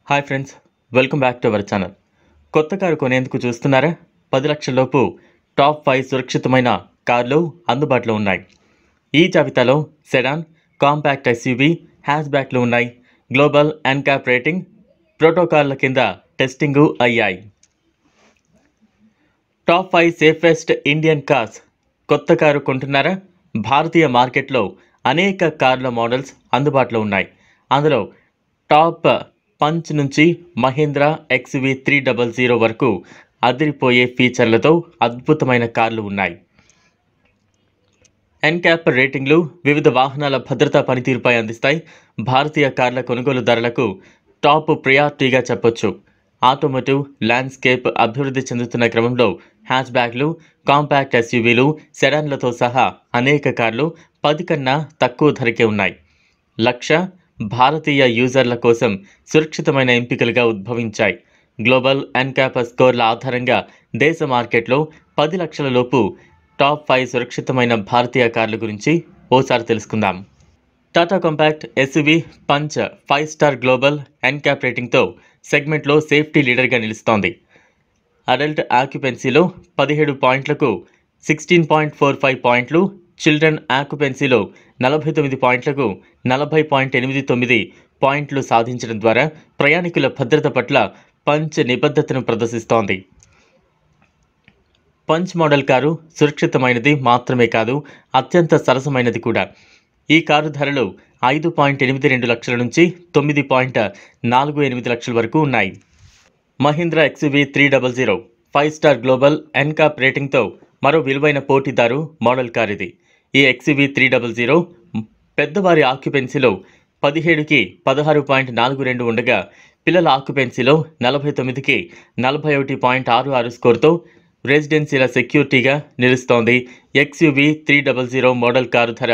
Hi friends, welcome back to our channel. కొత్త car కొనేందుకు చూస్తున్నారా? 10 లక్షల లోపు టాప్ 5 సురక్షితమైన కార్లు అందుబాటులో ఉన్నాయి. ఈ జాబితాలో సెడాన్, కాంపాక్ట్ ఎస్యూవీ, హ్యాచ్బ్యాక్లు ఉన్నాయి. గ్లోబల్ ఎన్క్యాప్ రేటింగ్ ప్రోటోకాల్ల కింద టెస్టింగు అయ్యాయి. Top 5 safest Indian cars. కొత్త కారు కొంటున్నారా? భారతీయ మార్కెట్లో అనేక కార్ల మోడల్స్ అందుబాటులో ఉన్నాయి. అందులో టాప్ పంచ్ నుంచి మహీంద్రా XV 300 వరకు అదిరిపోయే ఫీచర్లతో అద్భుతమైన కార్లు ఉన్నాయి. ఎన్క్యాప్ రేటింగ్లు వివిధ వాహనాల భద్రతా పనితీరుపై అందిస్తాయి. భారతీయ కార్ల కొనుగోలుదారులకు టాప్ ప్రయారిటీగా చెప్పొచ్చు. ఆటోమోటివ్ ల్యాండ్స్కేప్ అభివృద్ధి చెందుతున్న క్రమంలో హ్యాచ్బ్యాక్లు, కాంపాక్ట్ ఎస్యూవీలు, సెడాన్లతో సహా అనేక కార్లు 10 కన్నా తక్కువ ధరకే ఉన్నాయి. లక్ష భారతీయ యూజర్ల కోసం సురక్షితమైన ఎంపికలుగా ఉద్భవించాయి. గ్లోబల్ ఎన్క్యాప్ స్కోర్ల ఆధారంగా దేశ మార్కెట్లో 10 లక్షల లోపు టాప్ 5 సురక్షితమైన భారతీయ కార్ల గురించి ఓసారి తెలుసుకుందాం. Tata compact SUV Punch 5 star global NCAP రేటింగ్తో సెగ్మెంట్లో సేఫ్టీ లీడర్గా నిలుస్తోంది. అడల్ట్ ఆక్యుపెన్సీలో 17 పాయింట్లకు 16.45 పాయింట్లు, చిల్డ్రన్ ఆక్యుపెన్సీలో 49 పాయింట్లకు 40.89 పాయింట్లు సాధించడం ద్వారా ప్రయాణికుల భద్రత పట్ల పంచ్ నిబద్ధతను ప్రదర్శిస్తోంది. పంచ్ మోడల్ కారు సురక్షితమైనది మాత్రమే కాదు, అత్యంత సరసమైనది కూడా. ఈ కారు ధరలు 5.82 లక్షల నుంచి 9.48 లక్షల వరకు ఉన్నాయి. Mahindra XV 300 5 star global NCAP రేటింగ్తో మరో విలువైన పోటీదారు మోడల్ కార్ ఇది. ఈ XV 300 పెద్దవారి ఆక్యుపెన్సీలో 17కి 16.42 ఉండగా పిల్లల ఆక్యుపెన్సీలో 49కి 41.66 స్కోర్తో రెసిడెన్సీల సెక్యూరిటీగా నిలుస్తోంది. XUV 300 మోడల్ కారు ధర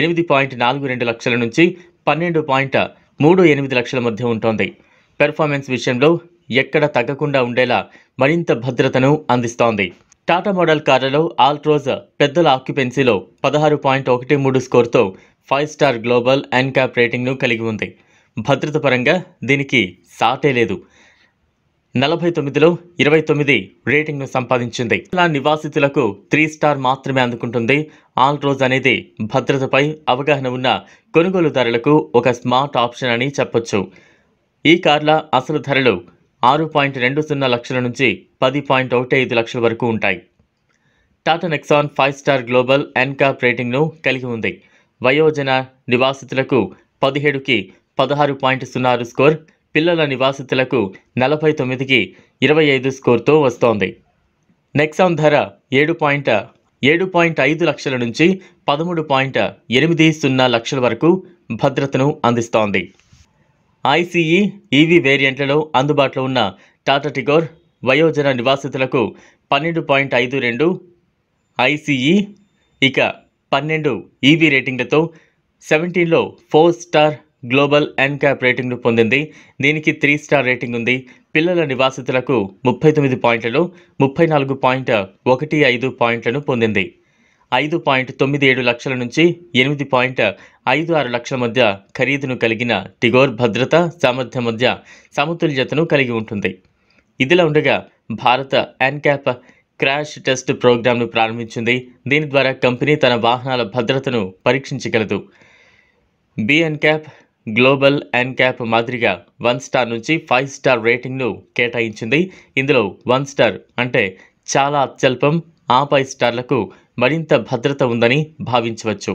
8.42 లక్షల నుంచి 12.38 లక్షల మధ్య ఉంటుంది. పెర్ఫార్మెన్స్ విషయంలో ఎక్కడ తగ్గకుండా ఉండేలా మరింత భద్రతను అందిస్తోంది. టాటా మోడల్ కార్లలో ఆల్ట్రోజ్ పెద్దల ఆక్యుపెన్సీలో 16.13 స్కోర్తో 5 స్టార్ గ్లోబల్ ఎన్క్యాప్ రేటింగ్ను కలిగి ఉంది. భద్రత పరంగా దీనికి సాటే లేదు. 49లో 29 రేటింగ్ను సంపాదించింది. ఇలా నివాసితులకు 3 స్టార్ మాత్రమే అందుకుంటుంది. ఆల్ట్రోజ్ అనేది భద్రతపై అవగాహన ఉన్న కొనుగోలుదారులకు ఒక స్మార్ట్ ఆప్షన్ అని చెప్పొచ్చు. ఈ కార్ల అసలు ధరలు 6.20 లక్షల నుంచి 10.15 లక్షల వరకు ఉంటాయి. Tata Nexon 5 star global NCAP రేటింగ్ను కలిగి ఉంది. వయోజన నివాసితులకు 17కి 16.06 స్కోర్, పిల్లల నివాసితులకు 49కి 25 స్కోర్తో వస్తోంది. నెక్సాన్ ధర 7.5 లక్షల నుంచి 13.80 లక్షల వరకు భద్రతను అందిస్తోంది. ICE EV వేరియంట్లలో అందుబాటులో ఉన్న టాటా టిగోర్ వయోజన నివాసితులకు 12.52 ICE, ఇక 12 EV రేటింగ్లతో 17లో 4 స్టార్ గ్లోబల్ ఎన్క్యాప్ రేటింగ్ను పొందింది. దీనికి 3 స్టార్ రేటింగ్ ఉంది. పిల్లల నివాసితులకు 39 పాయింట్లలో 34.15 పాయింట్లను పొందింది. 5.97 లక్షల నుంచి 8.56 లక్షల మధ్య ఖరీదును కలిగిన టిగోర్ భద్రత, సామర్థ్యం మధ్య సమతుల్యతను కలిగి ఉంటుంది. ఇదిలా ఉండగా భారత ఎన్క్యాప్ క్రాష్ టెస్ట్ ప్రోగ్రామ్ను ప్రారంభించింది. దీని ద్వారా కంపెనీ తన వాహనాల భద్రతను పరీక్షించగలదు. ఎన్క్యాప్ గ్లోబల్ ఎన్క్యాప్ మాదిరిగా 1 స్టార్ నుంచి 5 స్టార్ రేటింగ్ను కేటాయించింది. ఇందులో 1 స్టార్ అంటే చాలా అత్యల్పం, ఆ 5 స్టార్లకు మరింత భద్రత ఉందని భావించవచ్చు.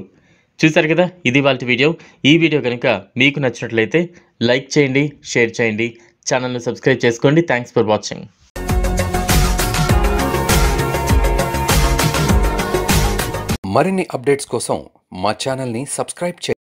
చూశారు కదా, ఇది వాళ్ళ వీడియో. ఈ వీడియో కనుక మీకు నచ్చినట్లయితే లైక్ చేయండి, షేర్ చేయండి, ఛానల్ను సబ్స్క్రైబ్ చేసుకోండి. Thanks for watching. మరిన్ని అప్డేట్స్ కోసం మా ఛానల్ని సబ్స్క్రైబ్ చేయండి.